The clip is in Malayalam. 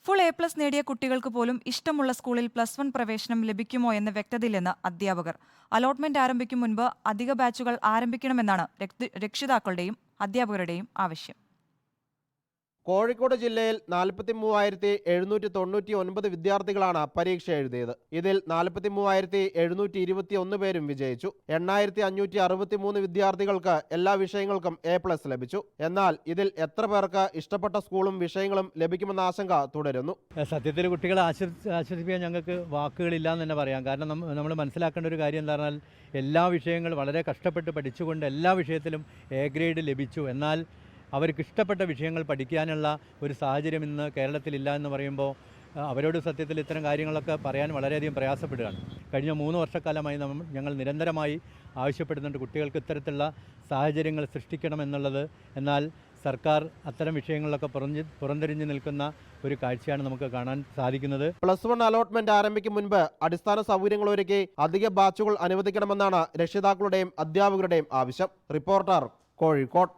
ഫുൾ A+ നേടിയ കുട്ടികൾക്ക് പോലും ഇഷ്ടമുള്ള സ്കൂളിൽ +1 പ്രവേശനം ലഭിക്കുമോ എന്ന് വ്യക്തതയില്ലെന്ന് അധ്യാപകർ. അലോട്ട്മെന്റ് ആരംഭിക്കും മുൻപ് അധിക ബാച്ചുകൾ ആരംഭിക്കണമെന്നാണ് രക്ഷിതാക്കളുടെയും അധ്യാപകരുടെയും ആവശ്യം. കോഴിക്കോട് ജില്ലയിൽ 43,799 വിദ്യാർത്ഥികളാണ് പരീക്ഷ എഴുതിയത്. ഇതിൽ 43,721 പേരും വിജയിച്ചു. 8,563 വിദ്യാർത്ഥികൾക്ക് എല്ലാ വിഷയങ്ങൾക്കും A+ ലഭിച്ചു. എന്നാൽ ഇതിൽ എത്ര പേർക്ക് ഇഷ്ടപ്പെട്ട സ്കൂളും വിഷയങ്ങളും ലഭിക്കുമെന്ന ആശങ്ക തുടരുന്നു. സത്യത്തിൽ കുട്ടികളെ ആശ്വസിപ്പിക്കാൻ ഞങ്ങൾക്ക് വാക്കുകളില്ല എന്ന് തന്നെ പറയാം. കാരണം നമ്മൾ മനസ്സിലാക്കേണ്ട ഒരു കാര്യം എന്താ പറഞ്ഞാൽ എല്ലാ വിഷയങ്ങളും വളരെ കഷ്ടപ്പെട്ട് പഠിച്ചുകൊണ്ട് എല്ലാ വിഷയത്തിലും A ഗ്രേഡ് ലഭിച്ചു. എന്നാൽ അവർക്ക് ഇഷ്ടപ്പെട്ട വിഷയങ്ങൾ പഠിക്കാനുള്ള ഒരു സാഹചര്യം ഇന്ന് കേരളത്തിലില്ല എന്ന് പറയുമ്പോൾ അവരോട് സത്യത്തിൽ ഇത്തരം കാര്യങ്ങളൊക്കെ പറയാൻ വളരെയധികം പ്രയാസപ്പെടുകയാണ്. കഴിഞ്ഞ 3 വർഷക്കാലമായി ഞങ്ങൾ നിരന്തരമായി ആവശ്യപ്പെടുന്നുണ്ട് കുട്ടികൾക്ക് ഇത്തരത്തിലുള്ള സാഹചര്യങ്ങൾ സൃഷ്ടിക്കണമെന്നുള്ളത്. എന്നാൽ സർക്കാർ അത്തരം വിഷയങ്ങളിലൊക്കെ പുറംതിരിഞ്ഞു നിൽക്കുന്ന ഒരു കാഴ്ചയാണ് നമുക്ക് കാണാൻ സാധിക്കുന്നത്. +1 അലോട്ട്മെന്റ് ആരംഭിക്കും മുൻപ് അടിസ്ഥാന സൗകര്യങ്ങൾ ഒരുക്കി അധിക ബാച്ചുകൾ അനുവദിക്കണമെന്നാണ് രക്ഷിതാക്കളുടെയും അധ്യാപകരുടെയും ആവശ്യം. റിപ്പോർട്ടർ, കോഴിക്കോട്.